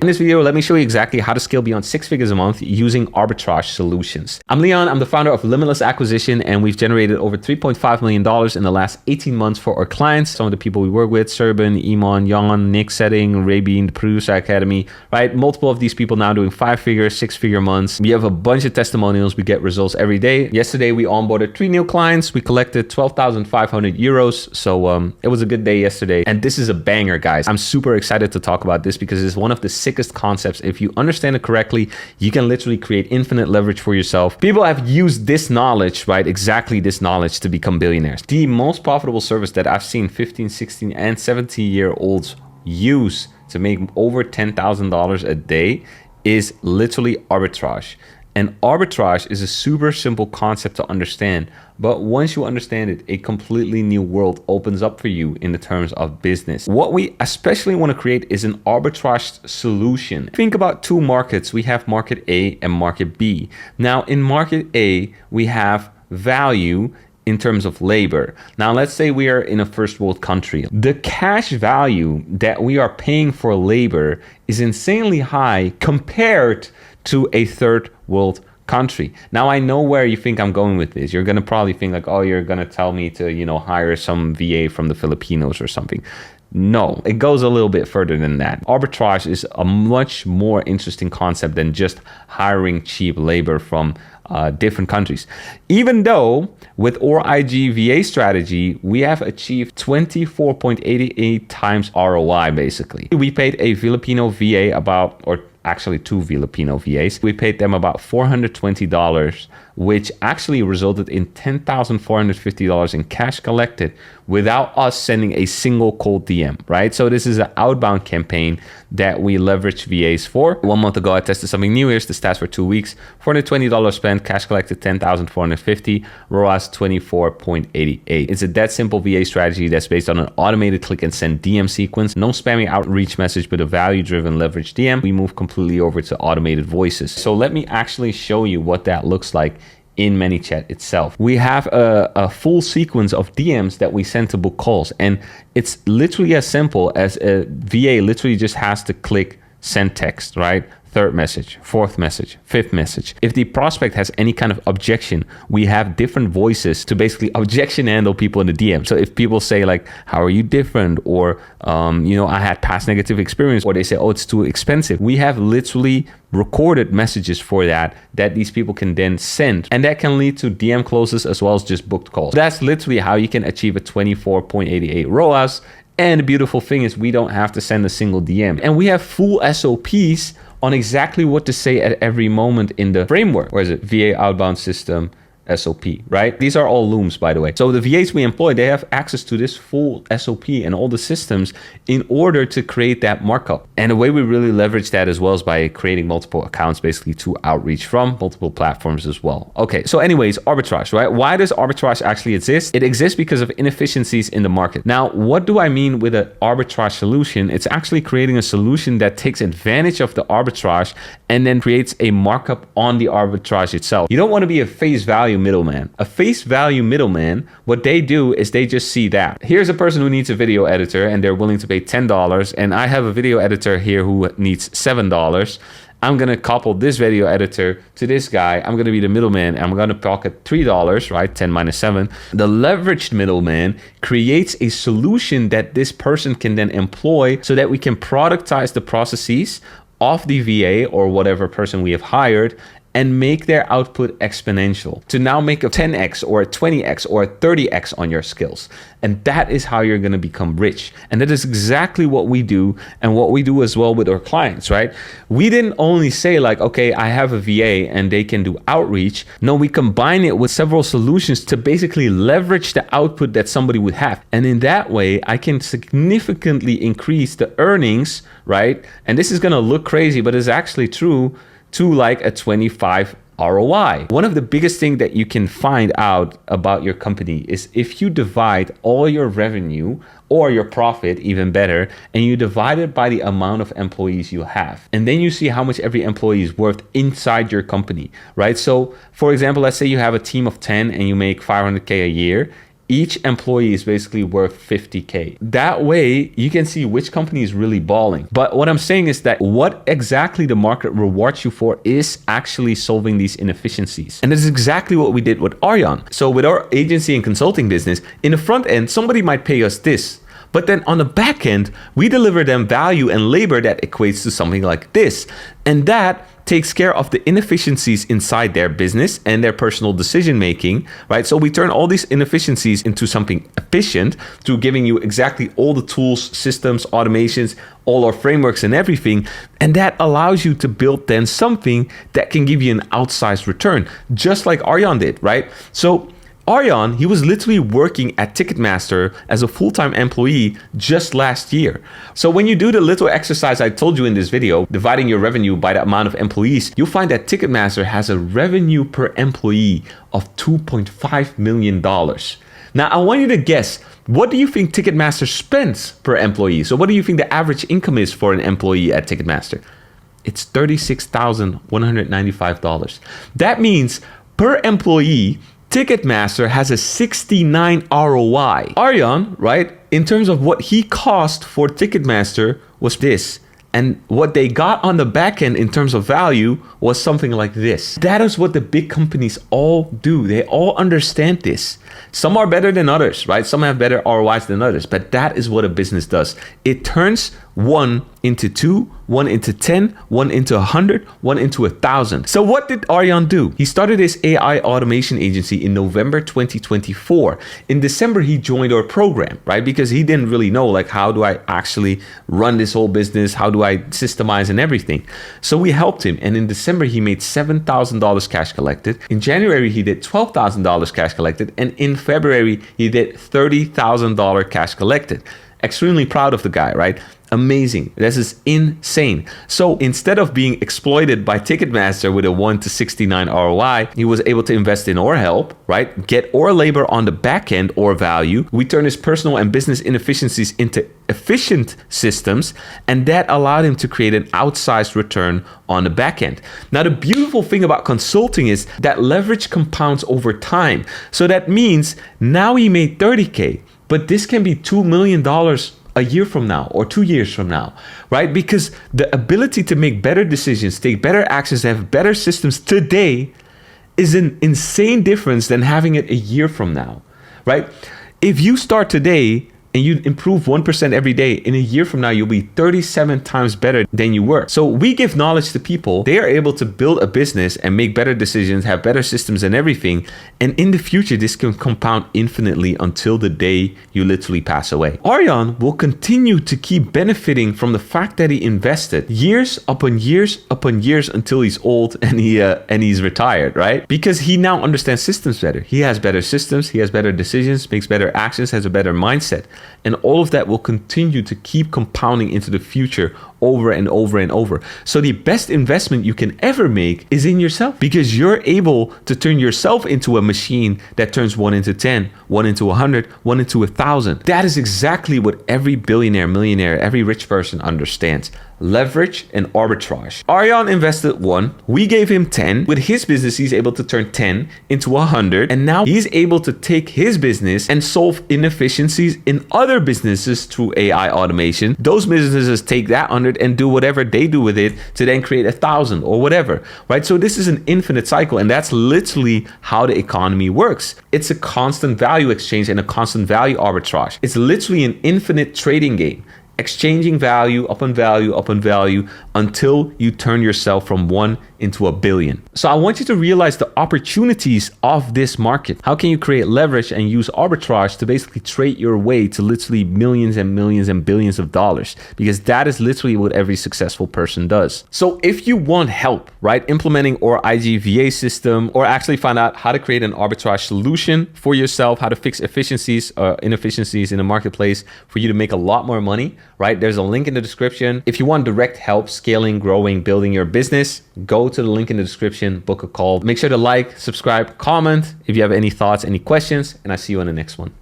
In this video, let me show you exactly how to scale beyond 6 figures a month using arbitrage solutions. I'm Leon, I'm the founder of Limitless Acquisition, and we've generated over $3.5 million in the last 18 months for our clients. Some of the people we work with, Serban, Iman, Jan, Nick Setting, Rabin, the Producer Academy, right? Multiple of these people now doing 5-figure, 6-figure months. We have a bunch of testimonials. We get results every day. Yesterday, we onboarded 3 new clients. We collected 12,500 euros. So it was a good day yesterday. And this is a banger, guys. I'm super excited to talk about this because it's one of the sickest concepts. If you understand it correctly, you can literally create infinite leverage for yourself. People have used this knowledge, right? Exactly this knowledge to become billionaires. The most profitable service that I've seen 15, 16, and 17-year-olds use to make over $10,000 a day is literally arbitrage. And arbitrage is a super simple concept to understand, but once you understand it, a completely new world opens up for you in the terms of business. What we especially want to create is an arbitrage solution. Think about 2 markets. We have market A and market B. Now in market A, we have value in terms of labor. Now, let's say we are in a first world country. The cash value that we are paying for labor is insanely high compared to a third world country. Now, I know where you think I'm going with this. You're going to probably think like, oh, you're going to tell me to, hire some VA from the Filipinos or something. No, it goes a little bit further than that. Arbitrage is a much more interesting concept than just hiring cheap labor from different countries. Even though with our IG VA strategy, we have achieved 24.88 times ROI, basically. We paid a Filipino VA actually 2 Filipino VAs. We paid them about $420, which actually resulted in $10,450 in cash collected without us sending a single cold DM, right? So this is an outbound campaign that we leverage VAs for. 1 month ago, I tested something new. Here's the stats for 2 weeks. $420 spent, cash collected $10,450, ROAS 24.88. It's a that simple VA strategy that's based on an automated click and send DM sequence. No spamming outreach message, but a value-driven leverage DM. We move completely over to automated voices. So let me actually show you what that looks like in ManyChat itself. We have a full sequence of DMs that we send to book calls, and it's literally as simple as a VA literally just has to click send text, right? 3rd message, 4th message, 5th message. If the prospect has any kind of objection, we have different voices to basically objection handle people in the DM. So if people say like, how are you different? Or, I had past negative experience, or they say, oh, it's too expensive. We have literally recorded messages for that these people can then send. And that can lead to DM closes as well as just booked calls. That's literally how you can achieve a 24.88 ROAS. And the beautiful thing is we don't have to send a single DM. And we have full SOPs on exactly what to say at every moment in the framework. Where is it? VA outbound system, SOP, right? These are all looms, by the way. So the VAs we employ, they have access to this full SOP and all the systems in order to create that markup. And the way we really leverage that as well is by creating multiple accounts, basically to outreach from multiple platforms as well. Okay, so anyways, arbitrage, right? Why does arbitrage actually exist? It exists because of inefficiencies in the market. Now, what do I mean with an arbitrage solution? It's actually creating a solution that takes advantage of the arbitrage and then creates a markup on the arbitrage itself. You don't want to be a face value middleman. A face value middleman, what they do is they just see that. Here's a person who needs a video editor and they're willing to pay $10, and I have a video editor here who needs $7. I'm going to couple this video editor to this guy. I'm going to be the middleman. I'm going to pocket $3, right? 10 minus 7. The leveraged middleman creates a solution that this person can then employ so that we can productize the processes of the VA or whatever person we have hired and make their output exponential to now make a 10x or a 20x or a 30x on your skills. And that is how you're going to become rich. And that is exactly what we do and what we do as well with our clients, right? We didn't only say like, okay, I have a VA and they can do outreach. No, we combine it with several solutions to basically leverage the output that somebody would have. And in that way, I can significantly increase the earnings, right? And this is going to look crazy, but it's actually true, to like a 25 ROI. One of the biggest things that you can find out about your company is if you divide all your revenue or your profit, even better, and you divide it by the amount of employees you have. And then you see how much every employee is worth inside your company, right? So for example, let's say you have a team of 10 and you make 500K a year. each employee is basically worth 50K. That way you can see which company is really balling. But what I'm saying is that what exactly the market rewards you for is actually solving these inefficiencies. And this is exactly what we did with Aron. So with our agency and consulting business, in the front end, somebody might pay us this. But then on the back end, we deliver them value and labor that equates to something like this. And that takes care of the inefficiencies inside their business and their personal decision making, right? So we turn all these inefficiencies into something efficient through giving you exactly all the tools, systems, automations, all our frameworks and everything. And that allows you to build then something that can give you an outsized return, just like Aron did, right? So Aron, he was literally working at Ticketmaster as a full-time employee just last year. So when you do the little exercise I told you in this video, dividing your revenue by the amount of employees, you'll find that Ticketmaster has a revenue per employee of $2.5 million. Now, I want you to guess, what do you think Ticketmaster spends per employee? So what do you think the average income is for an employee at Ticketmaster? It's $36,195. That means per employee, Ticketmaster has a 69 ROI. Aron, right, in terms of what he cost for Ticketmaster was this. And what they got on the back end in terms of value was something like this. That is what the big companies all do. They all understand this. Some are better than others, right? Some have better ROIs than others, but that is what a business does. It turns 1 into 2, 1 into 10, 1 into 100, 1 into 1,000. So what did Aron do? He started his AI automation agency in November 2024. In December, he joined our program, right? Because he didn't really know, like, how do I actually run this whole business? How do I systemize and everything? So we helped him. And in December, he made $7,000 cash collected. In January, he did $12,000 cash collected. And in February, he did $30,000 cash collected. Extremely proud of the guy, right? Amazing. This is insane. So instead of being exploited by Ticketmaster with a 1 to 69 ROI, he was able to invest in our help, right? Get our labor on the back end or value. We turn his personal and business inefficiencies into efficient systems, and that allowed him to create an outsized return on the back end. Now, the beautiful thing about consulting is that leverage compounds over time. So that means now he made 30K, but this can be $2 million a year from now or 2 years from now, right? Because the ability to make better decisions, take better actions, have better systems today is an insane difference than having it a year from now, right? If you start today and you improve 1% every day, in a year from now, you'll be 37 times better than you were. So we give knowledge to people. They are able to build a business and make better decisions, have better systems and everything. And in the future, this can compound infinitely until the day you literally pass away. Aron will continue to keep benefiting from the fact that he invested years upon years upon years until he's old and he's retired, right? Because he now understands systems better. He has better systems, he has better decisions, makes better actions, has a better mindset. And all of that will continue to keep compounding into the future over and over and over. So the best investment you can ever make is in yourself, because you're able to turn yourself into a machine that turns 1 into 10, 1 into 100, 1 into 1,000. That is exactly what every billionaire, millionaire, every rich person understands. Leverage and arbitrage. Aron invested 1, we gave him 10. With his business, he's able to turn 10 into 100. And now he's able to take his business and solve inefficiencies in other businesses through AI automation. Those businesses take that 100 and do whatever they do with it to then create 1,000 or whatever, right? So this is an infinite cycle, and that's literally how the economy works. It's a constant value exchange and a constant value arbitrage. It's literally an infinite trading game, exchanging value upon value upon value until you turn yourself from 1 into 1 billion. So I want you to realize the opportunities of this market. How can you create leverage and use arbitrage to basically trade your way to literally millions and millions and billions of dollars? Because that is literally what every successful person does. So if you want help, right, implementing our IGVA system, or actually find out how to create an arbitrage solution for yourself, how to fix efficiencies or inefficiencies in the marketplace for you to make a lot more money, right? There's a link in the description. If you want direct help scaling, growing, building your business, go to the link in the description, book a call. Make sure to like, subscribe, comment if you have any thoughts, any questions, and I'll see you on the next one.